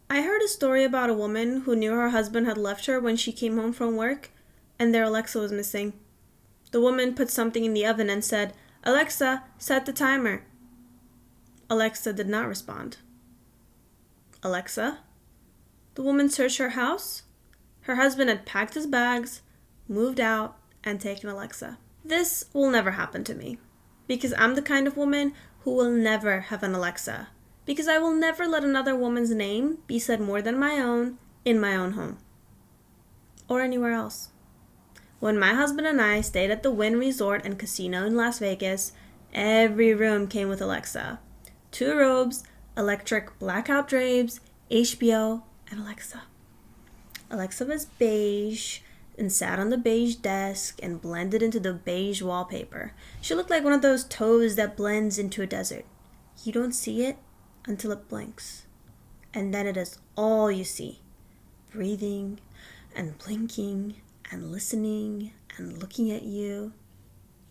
I heard a story about a woman who knew her husband had left her when she came home from work, and their Alexa was missing. The woman put something in the oven and said, "Alexa, set the timer." Alexa did not respond. "Alexa?" The woman searched her house. Her husband had packed his bags, moved out, and taken Alexa. This will never happen to me, because I'm the kind of woman who will never have an Alexa, because I will never let another woman's name be said more than my own in my own home, or anywhere else. When my husband and I stayed at the Wynn Resort and Casino in Las Vegas, every room came with Alexa. 2 robes, electric blackout drapes, HBO, and Alexa. Alexa was beige and sat on the beige desk and blended into the beige wallpaper. She looked like one of those toes that blends into a desert. You don't see it until it blinks. And then it is all you see. Breathing and blinking and listening and looking at you.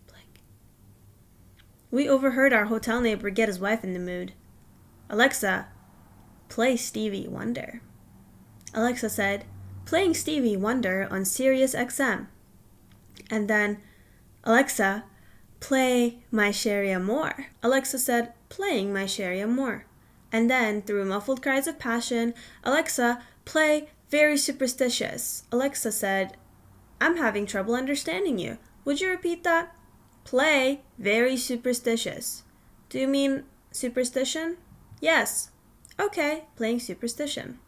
Blink. We overheard our hotel neighbor get his wife in the mood. "Alexa, play Stevie Wonder." Alexa said, "Playing Stevie Wonder on Sirius XM." And then, "Alexa, play My Sherry Amour." Alexa said, "Playing My Sherry Amour." And then, through muffled cries of passion, "Alexa, play Very Superstitious." Alexa said, "I'm having trouble understanding you. Would you repeat that?" "Play Very Superstitious." "Do you mean superstition?" "Yes." "Okay, playing Superstition."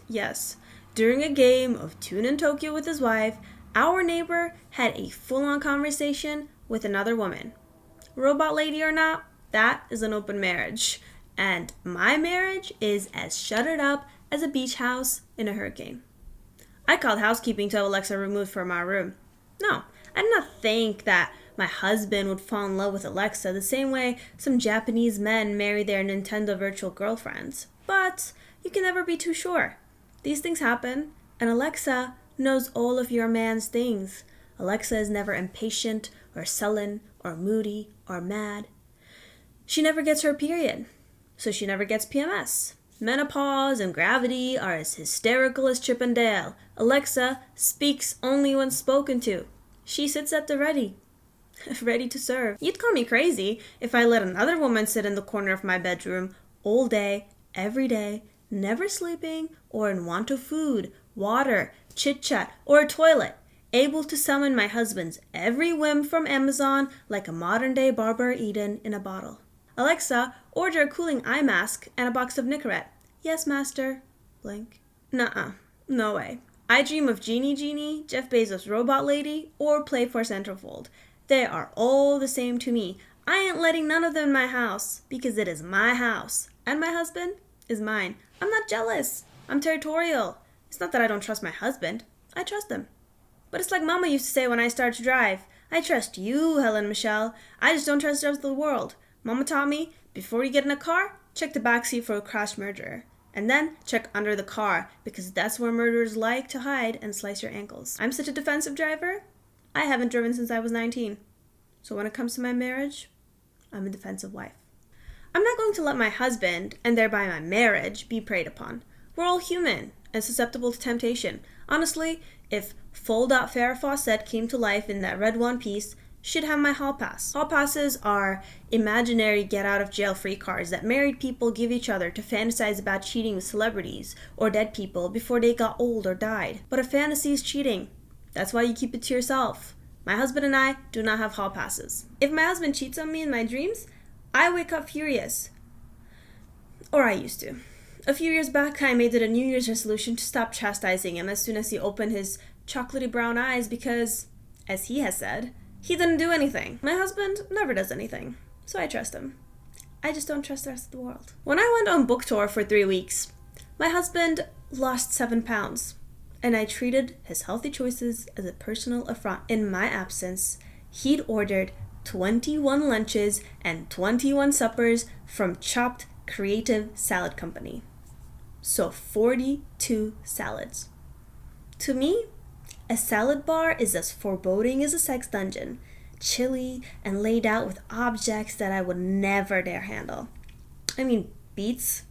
Yes, during a game of Tune in Tokyo with his wife, our neighbor had a full-on conversation with another woman. Robot lady or not, that is an open marriage. And my marriage is as shuttered up as a beach house in a hurricane. I called housekeeping to have Alexa removed from our room. No, I did not think that my husband would fall in love with Alexa the same way some Japanese men marry their Nintendo virtual girlfriends. But you can never be too sure. These things happen, and Alexa knows all of your man's things. Alexa is never impatient or sullen or moody or mad. She never gets her period, so she never gets PMS. Menopause and gravity are as hysterical as Chip and Dale. Alexa speaks only when spoken to. She sits at the ready, ready to serve. You'd call me crazy if I let another woman sit in the corner of my bedroom all day, every day, never sleeping or in want of food, water, chit-chat, or a toilet, able to summon my husband's every whim from Amazon like a modern-day Barbara Eden in a bottle. "Alexa, order a cooling eye mask and a box of Nicorette." "Yes, master." Blink. Nuh-uh. No way. I dream of Genie, Jeff Bezos' robot lady, or Playforce Centerfold. They are all the same to me. I ain't letting none of them in my house, because it is my house, and my husband is mine. I'm not jealous. I'm territorial. It's not that I don't trust my husband. I trust him. But it's like Mama used to say when I started to drive. "I trust you, Helen Michelle. I just don't trust the rest of the world." Mama taught me, before you get in a car, check the backseat for a crash murderer. And then check under the car, because that's where murderers like to hide and slice your ankles. I'm such a defensive driver. I haven't driven since I was 19. So when it comes to my marriage, I'm a defensive wife. I'm not going to let my husband, and thereby my marriage, be preyed upon. We're all human and susceptible to temptation. Honestly, if Fold Out Farrah Fawcett came to life in that red one piece, she'd have my hall pass. Hall passes are imaginary get-out-of-jail-free cards that married people give each other to fantasize about cheating with celebrities or dead people before they got old or died. But a fantasy is cheating. That's why you keep it to yourself. My husband and I do not have hall passes. If my husband cheats on me in my dreams, I wake up furious. Or I used to. A few years back, I made it a New Year's resolution to stop chastising him as soon as he opened his chocolatey brown eyes because, as he has said, he didn't do anything. My husband never does anything, so I trust him. I just don't trust the rest of the world. When I went on book tour for 3 weeks, my husband lost 7 pounds, and I treated his healthy choices as a personal affront. In my absence, he'd ordered 21 lunches and 21 suppers from Chopped Creative Salad Company. So 42 salads. To me, a salad bar is as foreboding as a sex dungeon, chilly and laid out with objects that I would never dare handle. I mean, beets,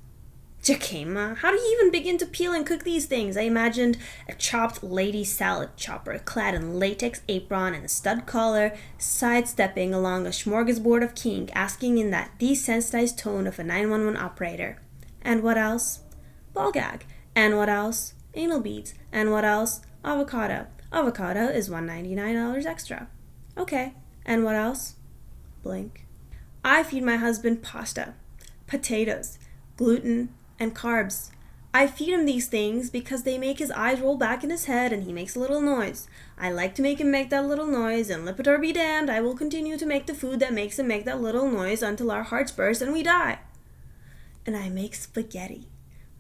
Jicama? How do you even begin to peel and cook these things? I imagined a chopped lady salad chopper clad in latex apron and a stud collar, sidestepping along a smorgasbord of king, asking in that desensitized tone of a 911 operator. And what else? Ball gag. And what else? Anal beads. And what else? Avocado. Avocado is $199 extra. Okay. And what else? Blink. I feed my husband pasta, potatoes, gluten, and carbs. I feed him these things because they make his eyes roll back in his head and he makes a little noise. I like to make him make that little noise, and Lipitor be damned, I will continue to make the food that makes him make that little noise until our hearts burst and we die. And I make spaghetti.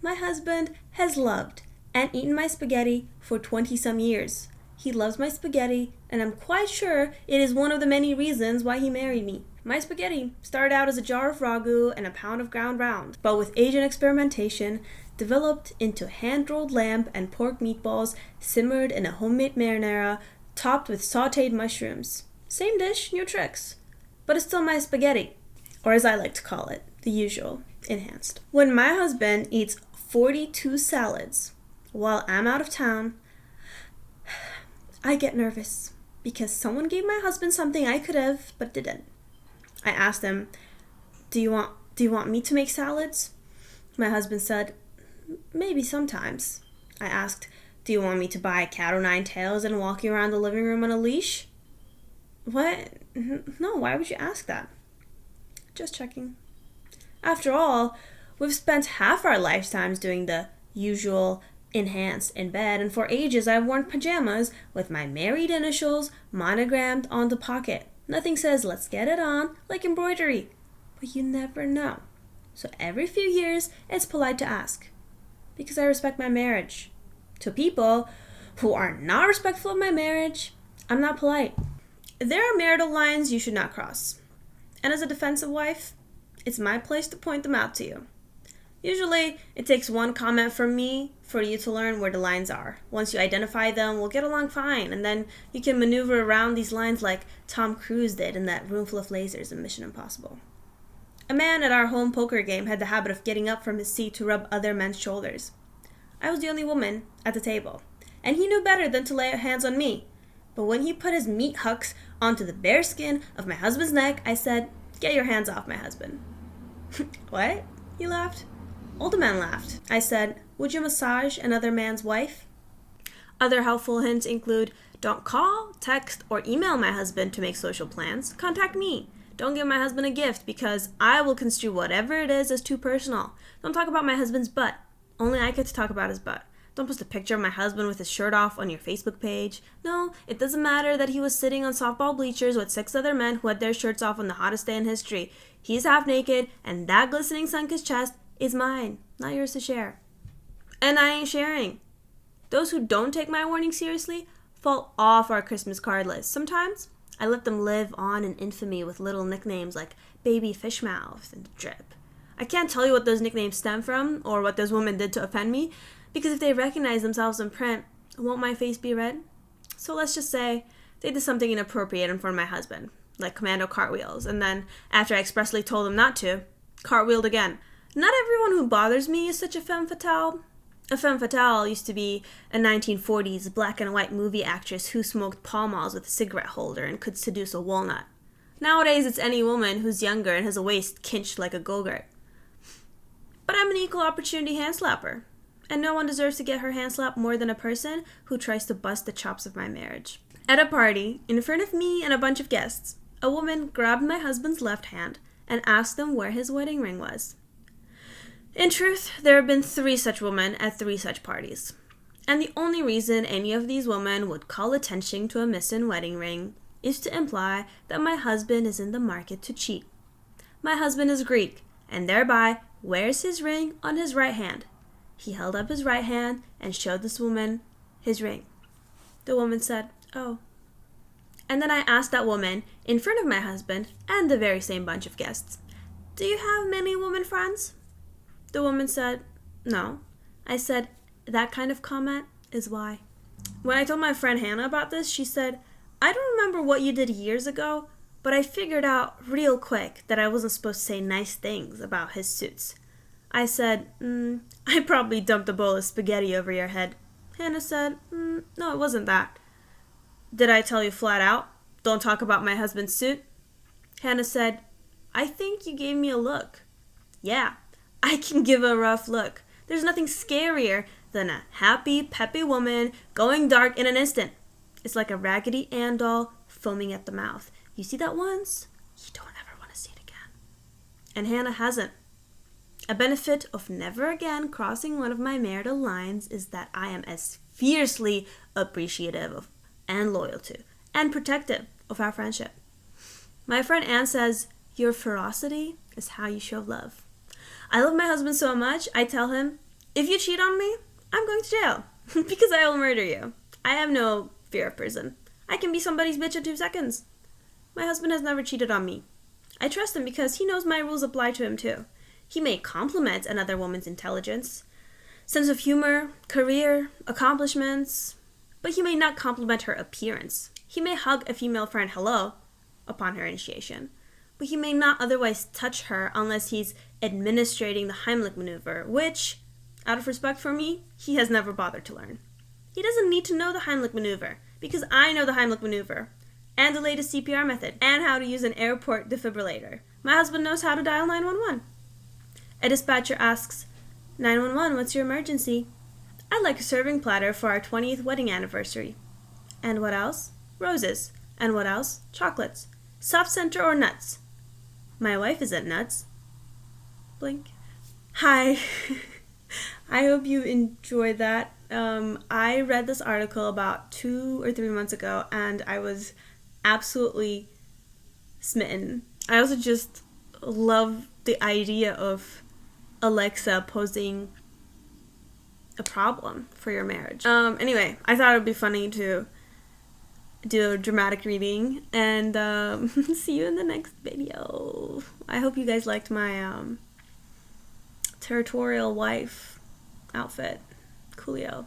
My husband has loved and eaten my spaghetti for 20-some years. He loves my spaghetti, and I'm quite sure it is one of the many reasons why he married me. My spaghetti started out as a jar of ragu and a pound of ground round, but with age and experimentation, developed into hand-rolled lamb and pork meatballs simmered in a homemade marinara, topped with sautéed mushrooms. Same dish, new tricks. But it's still my spaghetti, or as I like to call it, the usual, enhanced. When my husband eats 42 salads while I'm out of town, I get nervous because someone gave my husband something I could have but didn't. I asked him, do you want me to make salads? My husband said, maybe sometimes. I asked, do you want me to buy a cat o' nine tails and walk you around the living room on a leash? What? No, why would you ask that? Just checking. After all, we've spent half our lifetimes doing the usual enhanced in bed, and for ages I've worn pajamas with my married initials monogrammed on the pocket. Nothing says let's get it on like embroidery, but you never know. So every few years it's polite to ask, because I respect my marriage. To people who are not respectful of my marriage, I'm not polite. There are marital lines you should not cross, and as a defensive wife, it's my place to point them out to you. Usually, it takes one comment from me for you to learn where the lines are. Once you identify them, we'll get along fine, and then you can maneuver around these lines like Tom Cruise did in that room full of lasers in Mission Impossible. A man at our home poker game had the habit of getting up from his seat to rub other men's shoulders. I was the only woman at the table, and he knew better than to lay hands on me. But when he put his meat hooks onto the bare skin of my husband's neck, I said, "Get your hands off my husband." What? He laughed. All the men laughed. I said, "Would you massage another man's wife?" Other helpful hints include, don't call, text, or email my husband to make social plans. Contact me. Don't give my husband a gift because I will construe whatever it is as too personal. Don't talk about my husband's butt. Only I get to talk about his butt. Don't post a picture of my husband with his shirt off on your Facebook page. No, it doesn't matter that he was sitting on softball bleachers with 6 other men who had their shirts off on the hottest day in history. He's half naked, and that glistening sun-kissed chest is mine, not yours to share. And I ain't sharing. Those who don't take my warning seriously fall off our Christmas card list. Sometimes I let them live on in infamy with little nicknames like Baby Fishmouth and Drip. I can't tell you what those nicknames stem from or what those women did to offend me, because if they recognize themselves in print, won't my face be red? So let's just say they did something inappropriate in front of my husband, like commando cartwheels, and then, after I expressly told them not to, cartwheeled again. Not everyone who bothers me is such a femme fatale. A femme fatale used to be a 1940s black and white movie actress who smoked Pall Malls with a cigarette holder and could seduce a walnut. Nowadays, it's any woman who's younger and has a waist cinched like a go-gurt. But I'm an equal opportunity hand slapper, and no one deserves to get her hand slapped more than a person who tries to bust the chops of my marriage. At a party, in front of me and a bunch of guests, a woman grabbed my husband's left hand and asked him where his wedding ring was. In truth, there have been 3 such women at 3 such parties. And the only reason any of these women would call attention to a missing wedding ring is to imply that my husband is in the market to cheat. My husband is Greek, and thereby wears his ring on his right hand. He held up his right hand and showed this woman his ring. The woman said, "Oh." And then I asked that woman, in front of my husband and the very same bunch of guests, "Do you have many women friends?" The woman said, "No." I said, "That kind of comment is why." When I told my friend Hannah about this, she said, "I don't remember what you did years ago, but I figured out real quick that I wasn't supposed to say nice things about his suits." I said, I probably dumped a bowl of spaghetti over your head. Hannah said, no, it wasn't that. Did I tell you flat out? Don't talk about my husband's suit? Hannah said, I think you gave me a look. Yeah, I can give a rough look. There's nothing scarier than a happy, peppy woman going dark in an instant. It's like a Raggedy Ann doll foaming at the mouth. You see that once, you don't ever want to see it again. And Hannah hasn't. A benefit of never again crossing one of my marital lines is that I am as fiercely appreciative of and loyal to and protective of our friendship. My friend Anne says, your ferocity is how you show love. I love my husband so much, I tell him, if you cheat on me, I'm going to jail because I will murder you. I have no fear of prison. I can be somebody's bitch in 2 seconds. My husband has never cheated on me. I trust him because he knows my rules apply to him too. He may compliment another woman's intelligence, sense of humor, career, accomplishments, but he may not compliment her appearance. He may hug a female friend hello upon her initiation, but he may not otherwise touch her unless he's administrating the Heimlich maneuver, which, out of respect for me, he has never bothered to learn. He doesn't need to know the Heimlich maneuver, because I know the Heimlich maneuver, and the latest CPR method, and how to use an airport defibrillator. My husband knows how to dial 911. A dispatcher asks, 911, what's your emergency? I'd like a serving platter for our 20th wedding anniversary. And what else? Roses. And what else? Chocolates. Soft center or nuts? My wife isn't nuts. Blink. Hi. I hope you enjoyed that. I read this article about 2 or 3 months ago, and I was absolutely smitten. I also just love the idea of Alexa posing a problem for your marriage. Anyway, I thought it would be funny to do a dramatic reading, and see you in the next video. I hope you guys liked my Territorial wife outfit. Coolio.